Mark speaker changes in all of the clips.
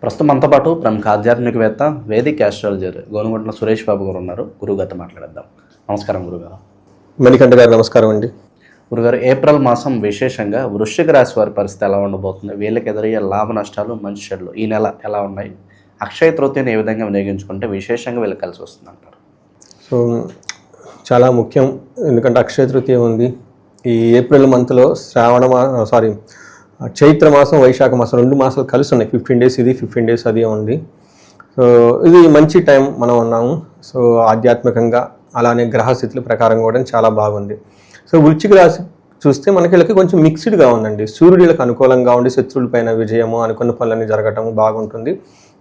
Speaker 1: ప్రస్తుతం మనతో పాటు ప్రముఖ ఆధ్యాత్మికవేత్త వేదిక్ ఆస్ట్రాలజర్ గోనుగుంట్ల సురేష్ బాబు గారు ఉన్నారు. గురుగారితో మాట్లాడేద్దాం. నమస్కారం గురుగారు.
Speaker 2: మణికంఠ గారు నమస్కారం అండి.
Speaker 1: గురుగారు, ఏప్రిల్ మాసం విశేషంగా వృశ్చిక రాశి వారి పరిస్థితి ఎలా ఉండబోతుంది? వీళ్ళకి ఎదురయ్యే లాభ నష్టాలు, మంచి చెడులు ఈ నెల ఎలా ఉన్నాయి? అక్షయ తృతీయను ఏ విధంగా వినియోగించుకుంటే విశేషంగా వీళ్ళకి కలిసి వస్తుంది అంటారు?
Speaker 2: సో చాలా ముఖ్యం, ఎందుకంటే అక్షయ తృతీయ ఉంది. ఈ ఏప్రిల్ మంత్లో చైత్ర మాసం, వైశాఖ మాసం 2 మాసాలు కలిసి ఉన్నాయి. 15 days ఇది, 15 days అది ఉంది. సో ఇది మంచి టైం మనం ఉన్నాము. సో ఆధ్యాత్మికంగా అలానే గ్రహస్థితుల ప్రకారం కూడా చాలా బాగుంది. సో వృశ్చిక రాశి చూస్తే మనకి వీళ్ళకి కొంచెం మిక్స్డ్గా ఉందండి. సూర్యుడికి అనుకూలంగా ఉండి శత్రువులపైన విజయము, అనుకున్న పనులన్నీ జరగటము బాగుంటుంది.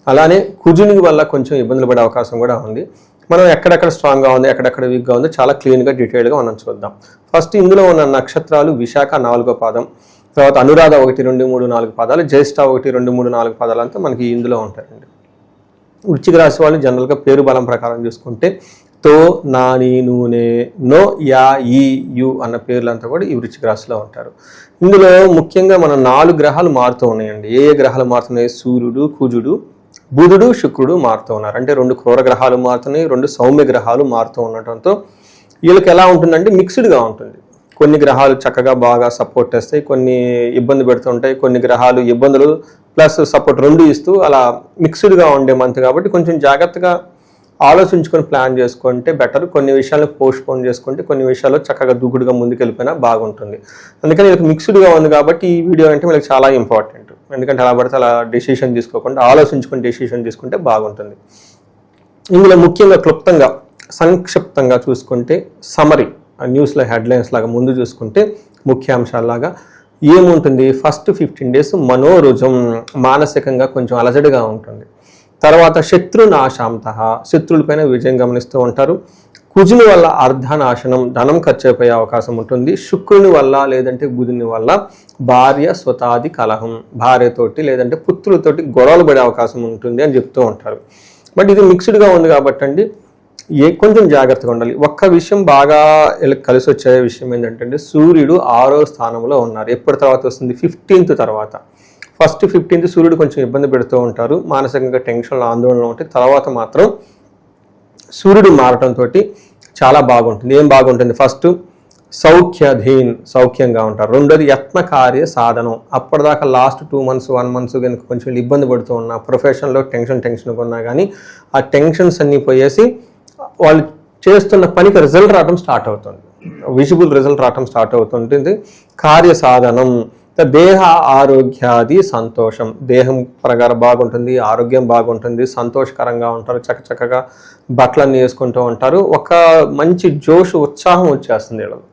Speaker 2: అలానే కుజుని వల్ల కొంచెం ఇబ్బందులు పడే అవకాశం కూడా ఉంది. మనం ఎక్కడెక్కడ స్ట్రాంగ్గా ఉంది, ఎక్కడెక్కడ వీక్గా ఉంది చాలా క్లీన్గా డీటెయిల్గా మనం చూద్దాం. ఫస్ట్ ఇందులో ఉన్న నక్షత్రాలు విశాఖ 4వ పాదం, తర్వాత అనురాధ 1, 2, 3, 4 పాదాలు, జ్యేష్ఠ 1, 2, 3, 4 పాదాలు అంతా మనకి ఇందులో ఉంటాయండి. వృశ్చిక రాశి వాళ్ళు జనరల్గా పేరు బలం ప్రకారం చూసుకుంటే తో, నా, నీ, నూనె, నో, యా, ఈ, యు అన్న పేర్లంతా కూడా ఈ వృశ్చిక రాశిలో ఉంటారు. ఇందులో ముఖ్యంగా మన 4 గ్రహాలు మారుతూ ఉన్నాయండి. ఏ గ్రహాలు మారుతున్నాయి? సూర్యుడు, కుజుడు, బుధుడు, శుక్రుడు మారుతూ ఉన్నారు. అంటే 2 క్రూర గ్రహాలు మారుతున్నాయి, 2 సౌమ్య గ్రహాలు మారుతూ ఉండటంతో వీళ్ళకి ఎలా ఉంటుందంటే మిక్స్డ్గా ఉంటుంది. కొన్ని గ్రహాలు చక్కగా బాగా సపోర్ట్ చేస్తాయి, కొన్ని ఇబ్బంది పెడుతుంటాయి, కొన్ని గ్రహాలు ఇబ్బందులు ప్లస్ సపోర్ట్ 2 ఇస్తూ అలా మిక్స్డ్గా ఉండే మంత్ కాబట్టి కొంచెం జాగ్రత్తగా ఆలోచించుకొని ప్లాన్ చేసుకుంటే బెటర్. కొన్ని విషయాలను పోస్ట్పోన్ చేసుకుంటే కొన్ని విషయాల్లో చక్కగా దూకుడుగా ముందుకెళ్ళిపోయినా బాగుంటుంది. అందుకని వీళ్ళకి మిక్స్డ్గా ఉంది కాబట్టి ఈ వీడియో అంటే వీళ్ళకి చాలా ఇంపార్టెంట్. ఎందుకంటే అలా పడితే అలా డెసిషన్ తీసుకోకుండా ఆలోచించుకొని డెసిషన్ తీసుకుంటే బాగుంటుంది. ఇందులో ముఖ్యంగా క్లుప్తంగా సంక్షిప్తంగా చూసుకుంటే సమరీ న్యూస్లో హెడ్లైన్స్ లాగా ముందు చూసుకుంటే ముఖ్యాంశాలలాగా ఏముంటుంది? ఫస్ట్ 15 days మనోరుజం, మానసికంగా కొంచెం అలజడిగా ఉంటుంది. తర్వాత శత్రునాశాంత, శత్రువులపైన విజయం గమనిస్తూ ఉంటారు. కుజుని వల్ల అర్ధనాశనం, ధనం ఖర్చు అయిపోయే అవకాశం ఉంటుంది. శుక్రుని వల్ల లేదంటే బుధుని వల్ల భార్య స్వతాది కలహం, భార్యతోటి లేదంటే పుత్రులతోటి గొడవలు పడే అవకాశం ఉంటుంది అని చెప్తూ ఉంటారు. బట్ ఇది మిక్స్డ్గా ఉంది కాబట్టి అండి కొంచెం జాగ్రత్తగా ఉండాలి. ఒక్క విషయం బాగా కలిసి వచ్చే విషయం ఏంటంటే సూర్యుడు 6వ స్థానంలో ఉన్నారు. ఎప్పటి తర్వాత వస్తుంది? 15th తర్వాత. ఫస్ట్ 15th సూర్యుడు కొంచెం ఇబ్బంది పెడుతూ ఉంటారు, మానసికంగా టెన్షన్లో ఆందోళనలో ఉంటే తర్వాత మాత్రం సూర్యుడు మారటంతో చాలా బాగుంటుంది. ఏం బాగుంటుంది? ఫస్ట్ సౌఖ్యధీన్, సౌఖ్యంగా ఉంటారు. రెండోది యత్నకార్య సాధనం. అప్పటిదాకా లాస్ట్ 2 months 1 month కనుక కొంచెం ఇబ్బంది పడుతూ ఉన్నా, ప్రొఫెషన్లో టెన్షన్గా ఉన్నా కానీ ఆ టెన్షన్స్ అన్నీ పోయేసి వాళ్ళు చేస్తున్న పనికి రిజల్ట్ రావడం స్టార్ట్ అవుతుంది, విజిబుల్ రిజల్ట్ రావడం స్టార్ట్ అవుతుంటుంది. కార్య సాధనం, దేహ ఆరోగ్యాది సంతోషం, దేహం ప్రకారం బాగుంటుంది, ఆరోగ్యం బాగుంటుంది, సంతోషకరంగా ఉంటారు, చక్కగా బట్టలన్నీ వేసుకుంటూ ఉంటారు. ఒక మంచి జోష్, ఉత్సాహం వచ్చేస్తుంది వీళ్ళకి.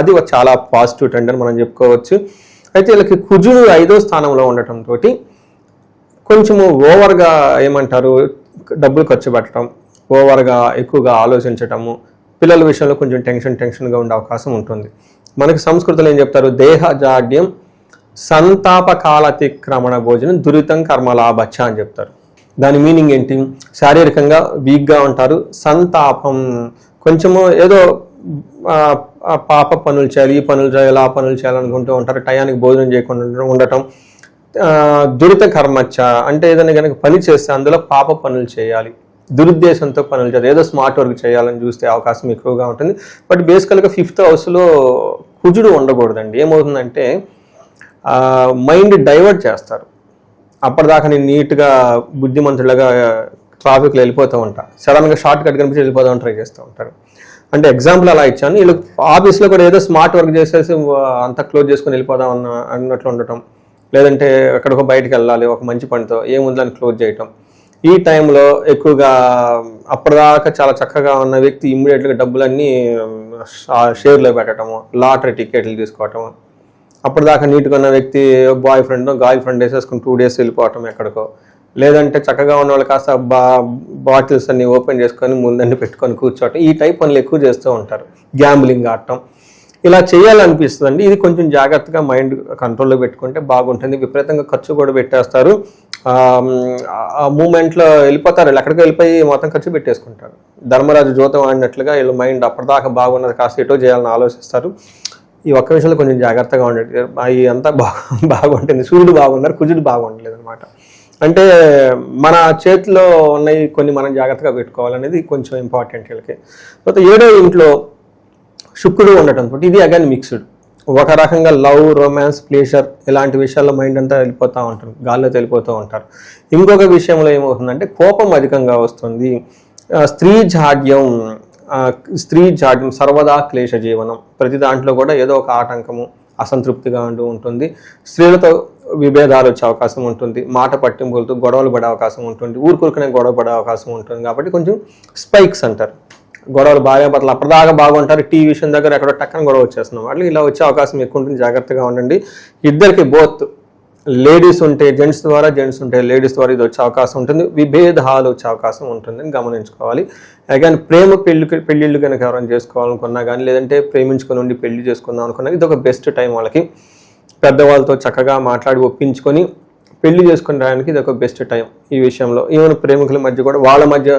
Speaker 2: అది చాలా పాజిటివ్ ట్రెండ్ అని మనం చెప్పుకోవచ్చు. అయితే వీళ్ళకి కుజుడు 5వ స్థానంలో ఉండటంతో కొంచెము ఓవర్గా ఏమంటారు, డబ్బులు ఖర్చు పెట్టడం, ఓవర్గా ఎక్కువగా ఆలోచించటము, పిల్లల విషయంలో కొంచెం టెన్షన్గా ఉండే అవకాశం ఉంటుంది. మనకి సంస్కృతిలో ఏం చెప్తారు? దేహ జాడ్యం సంతాపకాలతిక్రమణ భోజనం దురితం కర్మలాభచ్చ అని చెప్తారు. దాని మీనింగ్ ఏంటి? శారీరకంగా వీక్గా ఉంటారు, సంతాపం కొంచెము ఏదో పాప పనులు చేయాలి, ఈ పనులు చేయాలి, ఆ పనులు చేయాలనుకుంటూ ఉంటారు, టయానికి భోజనం చేయకుండా ఉండటం. దురిత కర్మచ్చ అంటే ఏదైనా కనుక పని చేస్తే అందులో పాప పనులు చేయాలి, దురుద్దేశంతో పనులు చేయాలి, ఏదో స్మార్ట్ వర్క్ చేయాలని చూస్తే అవకాశం ఎక్కువగా ఉంటుంది. బట్ బేసికల్గా 5th హౌస్లో కుజుడు ఉండకూడదండి. ఏమవుతుందంటే మైండ్ డైవర్ట్ చేస్తారు. అప్పటిదాకా నేను నీట్గా బుద్ధిమంతులుగా ట్రాఫిక్లో వెళ్ళిపోతూ ఉంటా, సడన్గా షార్ట్ కట్ కనిపించి వెళ్ళిపోదామని ట్రై చేస్తూ ఉంటారు. అంటే ఎగ్జాంపుల్ అలా ఇచ్చాను. వీళ్ళు ఆఫీస్లో కూడా ఏదో స్మార్ట్ వర్క్ చేసేసి అంతా క్లోజ్ చేసుకొని వెళ్ళిపోదాం అన్నట్లు ఉండటం, లేదంటే ఎక్కడికో బయటకు వెళ్ళాలి ఒక మంచి పనితో, ఏముంది అని క్లోజ్ చేయటం. ఈ టైంలో ఎక్కువగా అప్పటిదాకా చాలా చక్కగా ఉన్న వ్యక్తి ఇమ్మీడియట్గా డబ్బులన్నీ షేర్లో పెట్టడము, లాటరీ టికెట్లు తీసుకోవటము, అప్పటిదాకా నీట్గా ఉన్న వ్యక్తి బాయ్ ఫ్రెండ్ గర్ల్ ఫ్రెండ్ వేసేసుకుని 2 days వెళ్ళిపోవటం ఎక్కడికో, లేదంటే చక్కగా ఉన్న వాళ్ళు కాస్త బాటిల్స్ అన్ని ఓపెన్ చేసుకొని ముందన్ని పెట్టుకొని కూర్చోవటం, ఈ టైప్ పనులు ఎక్కువ చేస్తూ ఉంటారు. గ్యాంబ్లింగ్ ఆడటం ఇలా చేయాలనిపిస్తుందండి. ఇది కొంచెం జాగ్రత్తగా మైండ్ కంట్రోల్లో పెట్టుకుంటే బాగుంటుంది. విపరీతంగా ఖర్చు కూడా పెట్టేస్తారు, ఆ మూమెంట్లో వెళ్ళిపోతారు, వీళ్ళు ఎక్కడికి వెళ్ళిపోయి మొత్తం ఖర్చు పెట్టేసుకుంటారు. ధర్మరాజు జోతం ఆడినట్లుగా వీళ్ళు మైండ్ అప్పటిదాకా బాగున్నది కాస్త ఎటో చేయాలని ఆలోచిస్తారు. ఈ ఒక్క విషయంలో కొంచెం జాగ్రత్తగా ఉండేది. అవి అంతా బాగుంటుంది. సూర్యుడు బాగున్నారు, కుజుడు బాగుండలేదు అనమాట. అంటే మన చేతిలో ఉన్నాయి కొన్ని మనం జాగ్రత్తగా పెట్టుకోవాలనేది కొంచెం ఇంపార్టెంట్ వీళ్ళకి. తర్వాత 7వ ఇంట్లో శుక్రుడు ఉండటం తోటి ఇది అగైన్ మిక్స్డ్. ఒక రకంగా లవ్, రొమాన్స్, ప్లేజర్ ఇలాంటి విషయాల్లో మైండ్ అంతా వెళ్ళిపోతూ ఉంటారు, గాల్లో వెళ్ళిపోతూ ఉంటారు. ఇంకొక విషయంలో ఏమవుతుందంటే కోపం అధికంగా వస్తుంది. స్త్రీ జాడ్యం, సర్వదా క్లేశ జీవనం. ప్రతి దాంట్లో కూడా ఏదో ఒక ఆటంకము, అసంతృప్తిగా అంటూ ఉంటుంది. స్త్రీలతో విభేదాలు వచ్చే అవకాశం ఉంటుంది, మాట పట్టింపులతో గొడవలు పడే అవకాశం ఉంటుంది, ఊరుకునే గొడవ పడే అవకాశం ఉంటుంది. కాబట్టి కొంచెం స్పైక్స్ అంటారు, గొడవలు భార్యాభర్తలు అప్పటిదాకా బాగుంటారు, టీ విషయం దగ్గర ఎక్కడో టక్కన గొడవ వచ్చేస్తున్నాం వాళ్ళు, ఇలా వచ్చే అవకాశం ఎక్కువ ఉంటుంది. జాగ్రత్తగా ఉండండి. ఇద్దరికి బోత్ లేడీస్ ఉంటే జెంట్స్ ద్వారా, జెంట్స్ ఉంటే లేడీస్ ద్వారా ఇది వచ్చే అవకాశం ఉంటుంది. విభేదాలు వచ్చే అవకాశం ఉంటుందని గమనించుకోవాలి. అగైన్ ప్రేమ పెళ్ళిళ్ళు కనుక ఎవరైనా చేసుకోవాలనుకున్నా కానీ, లేదంటే ప్రేమించుకొని ఉండి పెళ్లి చేసుకుందాం అనుకున్నా ఇది ఒక బెస్ట్ టైం వాళ్ళకి. పెద్దవాళ్ళతో చక్కగా మాట్లాడి ఒప్పించుకొని పెళ్లి చేసుకుని రావడానికి ఇది ఒక బెస్ట్ టైం. ఈ విషయంలో ఈవెన్ ప్రేమికుల మధ్య కూడా వాళ్ళ మధ్య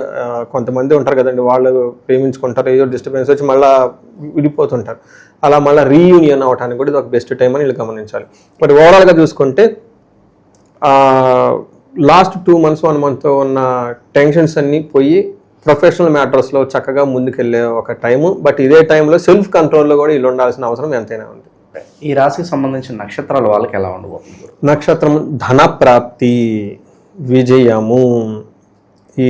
Speaker 2: కొంతమంది ఉంటారు కదండి, వాళ్ళు ప్రేమించుకుంటారు, ఏదో డిస్టర్బెన్స్ వచ్చి మళ్ళీ విడిపోతుంటారు. అలా మళ్ళీ రీయూనియన్ అవడానికి కూడా ఇది ఒక బెస్ట్ టైం అని వీళ్ళు గమనించాలి. బట్ ఓవరాల్గా చూసుకుంటే లాస్ట్ 2 months 1 month ఉన్న టెన్షన్స్ అన్నీ పోయి ప్రొఫెషనల్ మ్యాటర్స్లో చక్కగా ముందుకెళ్ళే ఒక టైము. బట్ ఇదే టైంలో సెల్ఫ్ కంట్రోల్లో కూడా వీళ్ళు ఉండాల్సిన అవసరం ఎంతైనా ఉంది.
Speaker 1: ఈ రాశికి సంబంధించిన నక్షత్రాల వాళ్ళకి ఎలా ఉండబోతుంది?
Speaker 2: నక్షత్రం ధన ప్రాప్తి, విజయము, ఈ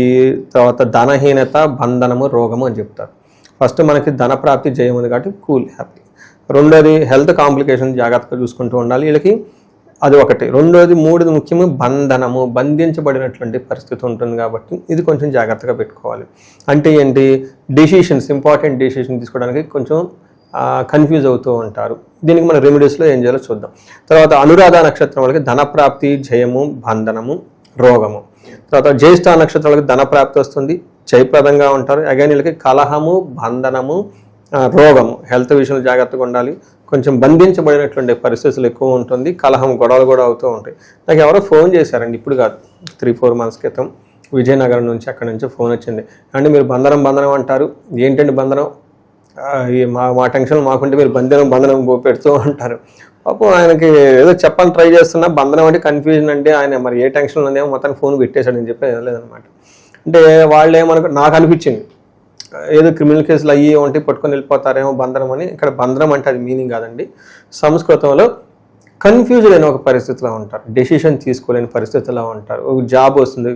Speaker 2: తర్వాత ధనహీనత, బంధనము, రోగము అని చెప్తారు. ఫస్ట్ మనకి ధన ప్రాప్తి, జయం ఉంది కాబట్టి కూల్, హ్యాపీ. రెండోది హెల్త్ కాంప్లికేషన్ జాగ్రత్తగా చూసుకుంటూ ఉండాలి వీళ్ళకి, అది ఒకటి. రెండోది, మూడోది ముఖ్యము బంధనము, బంధించబడినటువంటి పరిస్థితి ఉంటుంది కాబట్టి ఇది కొంచెం జాగ్రత్తగా పెట్టుకోవాలి. అంటే ఏంటి, డెసిషన్స్, ఇంపార్టెంట్ డెసిషన్ తీసుకోవడానికి కొంచెం కన్ఫ్యూజ్ అవుతూ ఉంటారు. దీనికి మన రెమెడీస్లో ఏం చేయాలో చూద్దాం. తర్వాత అనురాధ నక్షత్రం వాళ్ళకి ధనప్రాప్తి, జయము, బంధనము, రోగము. తర్వాత జ్యేష్ఠ నక్షత్రం వాళ్ళకి ధనప్రాప్తి వస్తుంది, జయప్రదంగా ఉంటారు. అగైన్ వీళ్ళకి కలహము, బంధనము, రోగము, హెల్త్ విషయంలో జాగ్రత్తగా ఉండాలి. కొంచెం బంధించబడినటువంటి పరిస్థితులు ఎక్కువ ఉంటుంది, కలహం, గొడవలు కూడా అవుతూ ఉంటాయి. నాకు ఎవరో ఫోన్ చేశారండి, ఇప్పుడు కాదు 3-4 months క్రితం, విజయనగరం నుంచి, అక్కడి నుంచి ఫోన్ వచ్చింది. అంటే మీరు బంధనం అంటారు, ఏంటంటే బంధనం, మా టెన్షన్ మాకుంటే మీరు బంధనం పెడుతూ ఉంటారు. పాపం ఆయనకి ఏదో చెప్పని ట్రై చేస్తున్నా, బంధనం అంటే కన్ఫ్యూజన్, అంటే ఆయన మరి ఏ టెన్షన్ ఉందేమో మొత్తాన్ని ఫోన్ పెట్టేశాడని చెప్పి లేదనమాట. అంటే వాళ్ళు నాకు అనిపించింది ఏదో క్రిమినల్ కేసులు అయ్యి ఉంటే పట్టుకొని వెళ్ళిపోతారేమో బంధనం అని. ఇక్కడ బంధనం అంటే అది మీనింగ్ కాదండి. సంస్కృతంలో కన్ఫ్యూజ్డ్ అయిన ఒక పరిస్థితిలో ఉంటారు, డెసిషన్ తీసుకోలేని పరిస్థితిలో ఉంటారు. ఒక జాబ్ వస్తుంది,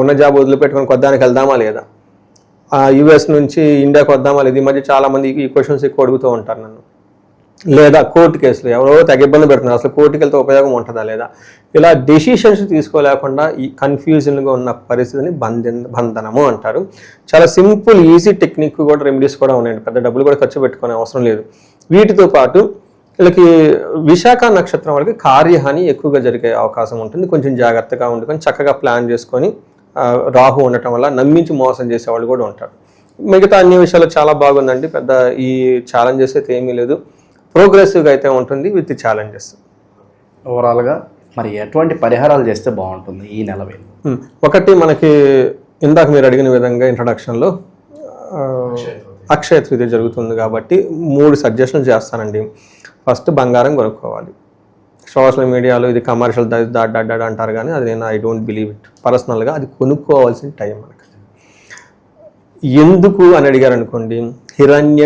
Speaker 2: ఉన్న జాబ్ వదిలిపెట్టుకొని కొద్దానికి వెళ్దామా లేదా, యుఎస్ నుంచి ఇండియాకి వద్దామా లేదు. ఈ మధ్య చాలామంది ఈ క్వశ్చన్స్ ఎక్కువ అడుగుతూ ఉంటారు నన్ను. లేదా కోర్టు కేసులు, ఎవరో తెగ ఇబ్బంది పెడుతున్నారు, అసలు కోర్టుకి వెళ్తే ఉపయోగం ఉంటుందా లేదా, ఇలా డెసిషన్స్ తీసుకోలేకుండా ఈ కన్ఫ్యూజన్గా ఉన్న పరిస్థితిని బంధనము అంటారు. చాలా సింపుల్, ఈజీ టెక్నిక్ కూడా, రెమెడీస్ కూడా ఉన్నాయండి, పెద్ద డబ్బులు కూడా ఖర్చు పెట్టుకునే అవసరం లేదు. వీటితో పాటు వీళ్ళకి విశాఖ నక్షత్రం వాళ్ళకి కార్యహాని ఎక్కువగా జరిగే అవకాశం ఉంటుంది. కొంచెం జాగ్రత్తగా ఉండుకొని చక్కగా ప్లాన్ చేసుకొని, రాహు ఉండటం వల్ల నమ్మించి మోసం చేసేవాళ్ళు కూడా ఉంటారు. మిగతా అన్ని విషయాలు చాలా బాగుందండి, పెద్ద ఈ ఛాలెంజెస్ అయితే ఏమీ లేదు. ప్రోగ్రెసివ్గా అయితే ఉంటుంది విత్ ఛాలెంజెస్.
Speaker 1: ఓవరాల్గా మరి ఎటువంటి పరిహారాలు చేస్తే బాగుంటుంది ఈ నెల?
Speaker 2: ఒకటి, మనకి ఇందాక మీరు అడిగిన విధంగా ఇంట్రడక్షన్లో అక్షయ తృతీయ జరుగుతుంది కాబట్టి 3 సజెషన్లు చేస్తానండి. ఫస్ట్, బంగారం కొనుక్కోవాలి. సోషల్ మీడియాలో ఇది కమర్షియల్ దాడ్ అంటారు కానీ అది ఐ డోంట్ బిలీవ్ ఇట్. పర్సనల్గా అది కొనుక్కోవాల్సిన టైం మనకి. ఎందుకు అని అడిగారు అనుకోండి, హిరణ్య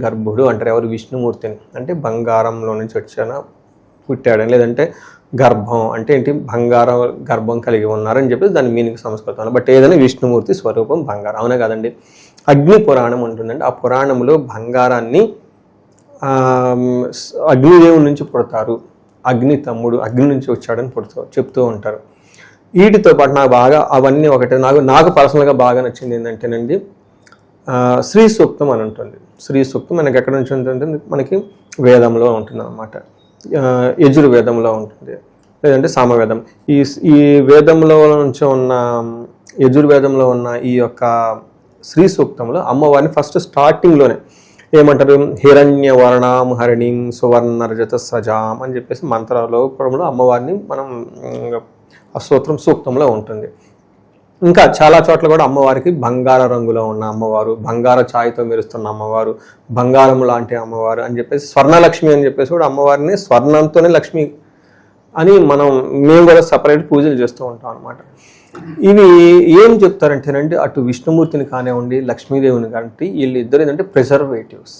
Speaker 2: గర్భుడు అంటారు ఎవరు, విష్ణుమూర్తిని. అంటే బంగారంలో నుంచి పుట్టాడని, లేదంటే గర్భం అంటే ఏంటి, బంగారం గర్భం కలిగి ఉన్నారని చెప్పి దాని మీనింగ్ సంస్కృతంలో. బట్ ఏదైనా విష్ణుమూర్తి స్వరూపం బంగారం, అవునా కదండి. అగ్ని పురాణం ఉంటుందండి, ఆ పురాణంలో బంగారాన్ని అగ్నిదేవుడి నుంచి పుడతారు, అగ్ని తమ్ముడు, అగ్ని నుంచి వచ్చాడని చెప్తూ ఉంటారు. వీటితో పాటు నాకు బాగా అవన్నీ ఒకటే, నాకు పర్సనల్గా బాగా నచ్చింది ఏంటంటేనండి, శ్రీ సూక్తం అని ఉంటుంది. శ్రీ సూక్తం మనకి ఎక్కడ నుంచి ఉంటుంది, మనకి వేదంలో ఉంటుంది అన్నమాట. యజుర్వేదంలో ఉంటుంది, లేదంటే సామవేదం. ఈ వేదంలో నుంచి ఉన్న, యజుర్వేదంలో ఉన్న ఈ యొక్క శ్రీ సూక్తంలో అమ్మవారిని ఫస్ట్ స్టార్టింగ్లోనే ఏమంటారు, హిరణ్య వర్ణాం హరిణీం సువర్ణ రజత సజాం అని చెప్పేసి మంత్రాలో అమ్మవారిని మనం ఆ సూక్తంలో ఉంటుంది. ఇంకా చాలా చోట్ల కూడా అమ్మవారికి బంగార రంగులో ఉన్న అమ్మవారు, బంగార ఛాయతో మెరుస్తున్న అమ్మవారు, బంగారం లాంటి అమ్మవారు అని చెప్పేసి, స్వర్ణలక్ష్మి అని చెప్పేసి కూడా అమ్మవారిని స్వర్ణంతోనే లక్ష్మి అని మేము కూడా సపరేట్ పూజలు చేస్తూ ఉంటాం అనమాట. ఇవి ఏం చెప్తారంటేనండి, అటు విష్ణుమూర్తిని కానివ్వండి, లక్ష్మీదేవిని కానీ వీళ్ళిద్దరు ఏంటంటే ప్రిజర్వేటివ్స్.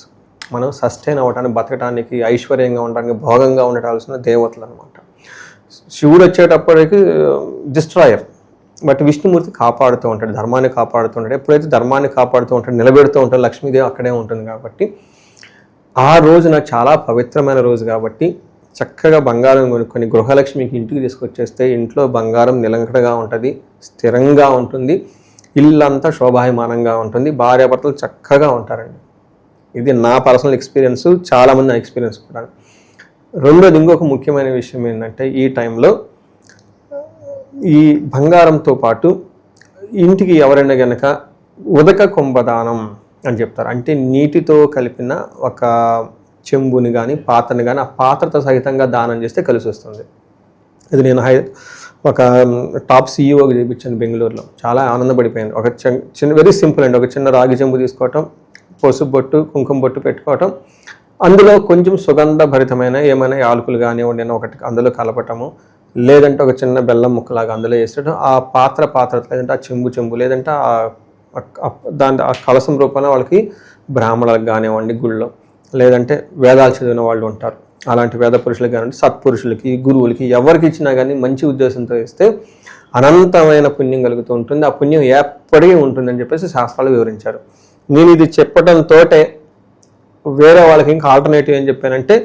Speaker 2: మనం సస్టైన్ అవ్వడానికి, బతకడానికి, ఐశ్వర్యంగా ఉండడానికి, భోగంగా ఉండటాల్సిన దేవతలు అనమాట. శివుడు వచ్చేటప్పటికి డిస్ట్రాయర్, బట్ విష్ణుమూర్తి కాపాడుతూ ఉంటాడు, ధర్మాన్ని కాపాడుతూ ఉంటాడు. ఎప్పుడైతే ధర్మాన్ని కాపాడుతూ ఉంటాడు, నిలబెడుతూ ఉంటాడు, లక్ష్మీదేవి అక్కడే ఉంటుంది. కాబట్టి ఆ రోజున చాలా పవిత్రమైన రోజు కాబట్టి చక్కగా బంగారం కొనుక్కొని గృహలక్ష్మికి ఇంటికి తీసుకొచ్చేస్తే ఇంట్లో బంగారం నిలంకడగా ఉంటుంది, స్థిరంగా ఉంటుంది, ఇల్లంతా శోభాయమానంగా ఉంటుంది, భార్యాభర్తలు చక్కగా ఉంటారండి. ఇది నా పర్సనల్ ఎక్స్పీరియన్స్, చాలామంది నా ఎక్స్పీరియన్స్ కూడా. రెండోది ఇంకొక ముఖ్యమైన విషయం ఏంటంటే, ఈ టైంలో ఈ బంగారంతో పాటు ఇంటికి ఎవరైనా కనుక ఉదక కుంభదానం అని చెప్తారు. అంటే నీటితో కలిపిన ఒక చెంబుని కానీ పాత్రని కానీ ఆ పాత్రతో సహితంగా దానం చేస్తే కలిసి వస్తుంది. ఇది నేను ఒక టాప్ సీఈఓకి చేయించాను బెంగళూరులో. చాలా ఆనందపడిపోయింది. ఒక చిన్న వెరీ సింపుల్ అండి, ఒక చిన్న రాగి చెంబు తీసుకోవటం, పసుపు బొట్టు, కుంకుమ బొట్టు పెట్టుకోవటం, అందులో కొంచెం సుగంధభరితమైన ఏమైనా యాలకులు కానివ్వండి ఒకటి అందులో కలపటము, లేదంటే ఒక చిన్న బెల్లం ముక్కలాగా అందులో వేసేటం, ఆ పాత్ర లేదంటే ఆ చెంబు లేదంటే ఆ కలసం రూపంలో వాళ్ళకి బ్రాహ్మణులకు కానివ్వండి గుళ్ళో, లేదంటే వేదాలు చదివిన వాళ్ళు ఉంటారు, అలాంటి వేద పురుషులకు కానివ్వండి, సత్పురుషులకి, గురువులకి ఎవరికి ఇచ్చినా కానీ మంచి ఉద్దేశంతో ఇస్తే అనంతమైన పుణ్యం కలుగుతూ ఉంటుంది. ఆ పుణ్యం ఎప్పటికీ ఉంటుందని చెప్పేసి శాస్త్రాలు వివరించారు. నేను ఇది చెప్పడంతో వేరే వాళ్ళకి ఇంకా ఆల్టర్నేటివ్ ఏం చెప్పానంటే,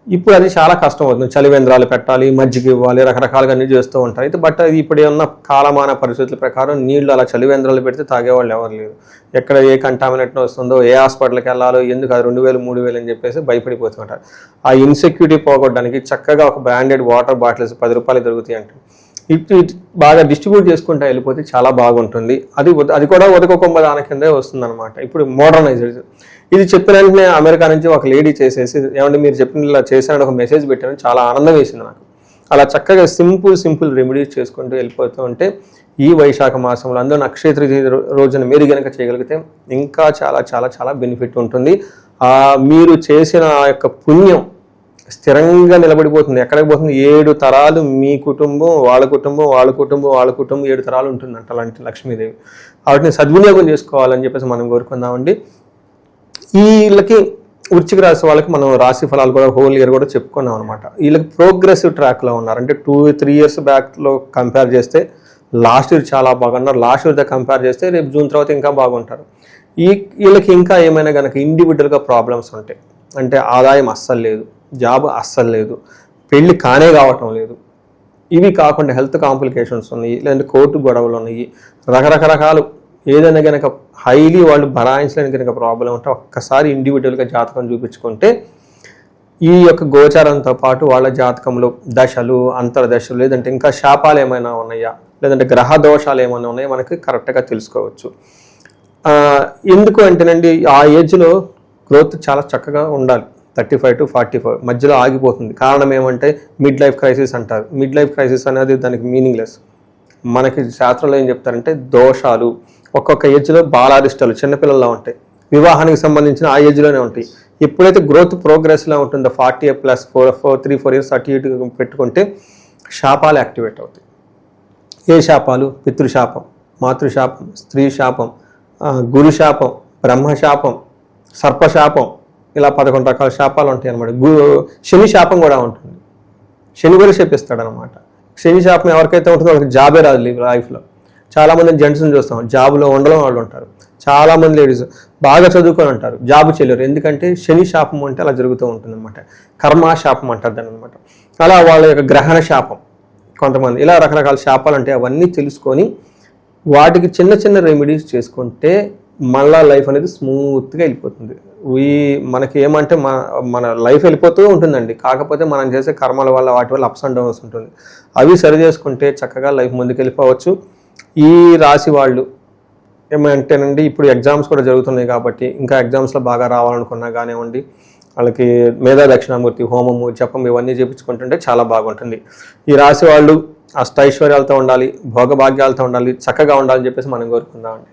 Speaker 2: ఇప్పుడు అది చాలా కష్టం అవుతుంది. చలివేంద్రాలు పెట్టాలి, మజ్జిగ ఇవ్వాలి, రకరకాలుగా అన్ని చేస్తూ ఉంటారు. అయితే బట్ అది ఇప్పుడు ఏమన్నా కాలమాన పరిస్థితుల ప్రకారం నీళ్లు అలా చలివేంద్రాలు పెడితే తాగేవాళ్ళు ఎవరు లేరు. ఎక్కడ ఏ కంటామినేట్ వస్తుందో, ఏ హాస్పిటల్కి వెళ్ళాలో, ఎందుకు అది 2000 3000 అని చెప్పేసి భయపడిపోతుంటారు. ఆ ఇన్సెక్యూరిటీ పోగొట్టడానికి చక్కగా ఒక బ్రాండెడ్ వాటర్ బాటిల్స్ 10 రూపాయలు దొరుకుతాయి అంటే ఇటు బాగా డిస్ట్రిబ్యూట్ చేసుకుంటూ వెళ్ళిపోతే చాలా బాగుంటుంది. అది కూడా ఉదక కుంభదానం కిందే వస్తుంది అనమాట. ఇప్పుడు మోడర్నైజ్డ్. ఇది చెప్పిన వెంటనే అమెరికా నుంచి ఒక లేడీ చేసేసి, ఏమంటే మీరు చెప్పిన ఇలా చేశానని ఒక మెసేజ్ పెట్టాను, చాలా ఆనందం వేసింది నాకు. అలా చక్కగా సింపుల్ రెమెడీస్ చేసుకుంటూ వెళ్ళిపోతూ ఉంటే ఈ వైశాఖ మాసంలో అందరూ అక్షయ తృతీయ రోజున మీరు కనుక చేయగలిగితే ఇంకా చాలా చాలా చాలా బెనిఫిట్ ఉంటుంది. మీరు చేసిన ఆ యొక్క పుణ్యం స్థిరంగా నిలబడిపోతుంది. ఎక్కడికి పోతుంది? 7 తరాలు మీ కుటుంబం, వాళ్ళ కుటుంబం, వాళ్ళ కుటుంబం, వాళ్ళ కుటుంబం 7 తరాలు ఉంటుందంట అలాంటి లక్ష్మీదేవి. వాటిని సద్వినియోగం చేసుకోవాలని చెప్పేసి మనం కోరుకుందామండి. వీళ్ళకి వృశ్చిక రాశి వాళ్ళకి మనం రాశి ఫలాలు కూడా హోల్ ఇయర్ కూడా చెప్పుకున్నాం అనమాట. వీళ్ళకి ప్రోగ్రెసివ్ ట్రాక్లో ఉన్నారు. అంటే 2-3 ఇయర్స్ బ్యాక్లో కంపేర్ చేస్తే లాస్ట్ ఇయర్ చాలా బాగున్నారు. లాస్ట్ ఇయర్తో కంపేర్ చేస్తే రేపు జూన్ తర్వాత ఇంకా బాగుంటారు. వీళ్ళకి ఇంకా ఏమైనా కనుక ఇండివిజువల్గా ప్రాబ్లమ్స్ ఉంటాయి, అంటే ఆదాయం అస్సలు లేదు, జాబ్ అస్సలు లేదు, పెళ్ళి కానే కావటం లేదు, ఇవి కాకుండా హెల్త్ కాంప్లికేషన్స్ ఉన్నాయి, లేదంటే కోర్టు గొడవలు ఉన్నాయి, రకరకాలు ఏదైనా కనుక హైలీ వాళ్ళు భరాయించలేని కనుక ప్రాబ్లం ఉంటే ఒక్కసారి ఇండివిజువల్గా జాతకం చూపించుకుంటే ఈ యొక్క గోచారంతో పాటు వాళ్ళ జాతకంలో దశలు, అంతర్దశలు, లేదంటే ఇంకా శాపాలు ఏమైనా ఉన్నాయా, లేదంటే గ్రహ దోషాలు ఏమైనా ఉన్నాయా మనకి కరెక్ట్గా తెలుసుకోవచ్చు. ఎందుకు అంటేనండి ఆ ఏజ్లో గ్రోత్ చాలా చక్కగా ఉండాలి. 35 to 45 మధ్యలో ఆగిపోతుంది. కారణం ఏమంటే మిడ్ లైఫ్ క్రైసిస్ అంటారు. మిడ్ లైఫ్ క్రైసిస్ అనేది దానికి మీనింగ్లెస్. మనకి శాస్త్రంలో ఏం చెప్తారంటే దోషాలు ఒక్కొక్క ఏజ్లో బాలారిష్టాలు చిన్నపిల్లల్లో ఉంటాయి, వివాహానికి సంబంధించిన ఆ ఏజ్లోనే ఉంటాయి. ఎప్పుడైతే గ్రోత్ ప్రోగ్రెస్లో ఉంటుందో 40+ 3-4 ఇయర్స్ అటు ఇటు పెట్టుకుంటే శాపాలు యాక్టివేట్ అవుతాయి. ఏ శాపాలు? పితృశాపం, మాతృశాపం, స్త్రీ శాపం, గురు శాపం, బ్రహ్మశాపం, సర్పశాపం, ఇలా 11 రకాల శాపాలు ఉంటాయి అనమాట. శని శాపం కూడా ఉంటుంది. శని కూడా శపిస్తాడు అనమాట. శని శాపం ఎవరికైతే ఉంటుందో వాళ్ళకి జాబే రాదు లైఫ్లో. చాలామంది జెంట్స్ని చూస్తాం, జాబ్లో ఉండడం వాళ్ళు ఉంటారు. చాలామంది లేడీస్ బాగా చదువుకొని ఉంటారు, జాబ్ చేయలేరు. ఎందుకంటే శని శాపం అంటే అలా జరుగుతూ ఉంటుంది అనమాట. కర్మాశాపం అంటారు దాన్ని అనమాట. అలా వాళ్ళ యొక్క గ్రహణ శాపం కొంతమంది, ఇలా రకరకాల శాపాలు ఉంటాయి. అవన్నీ తెలుసుకొని వాటికి చిన్న చిన్న రెమెడీస్ చేసుకుంటే మళ్ళా లైఫ్ అనేది స్మూత్గా వెళ్ళిపోతుంది. మనకి ఏమంటే మన లైఫ్ వెళ్ళిపోతూ ఉంటుందండి. కాకపోతే మనం చేసే కర్మల వల్ల వాటి వల్ల అప్స్ అండ్ డౌన్స్ ఉంటుంది. అవి సరి చేసుకుంటే చక్కగా లైఫ్ ముందుకు వెళ్ళిపోవచ్చు. ఈ రాశి వాళ్ళు ఏమంటేనండి ఇప్పుడు ఎగ్జామ్స్ కూడా జరుగుతున్నాయి కాబట్టి ఇంకా ఎగ్జామ్స్లో బాగా రావాలనుకున్నా కానివ్వండి, వాళ్ళకి మేధా దక్షిణామూర్తి హోమము, జపం ఇవన్నీ చేయించుకుంటుంటే చాలా బాగుంటుంది. ఈ రాశి వాళ్ళు అష్టైశ్వర్యాలతో ఉండాలి, భోగభాగ్యాలతో ఉండాలి, చక్కగా ఉండాలని చెప్పేసి మనం కోరుకుందామండి.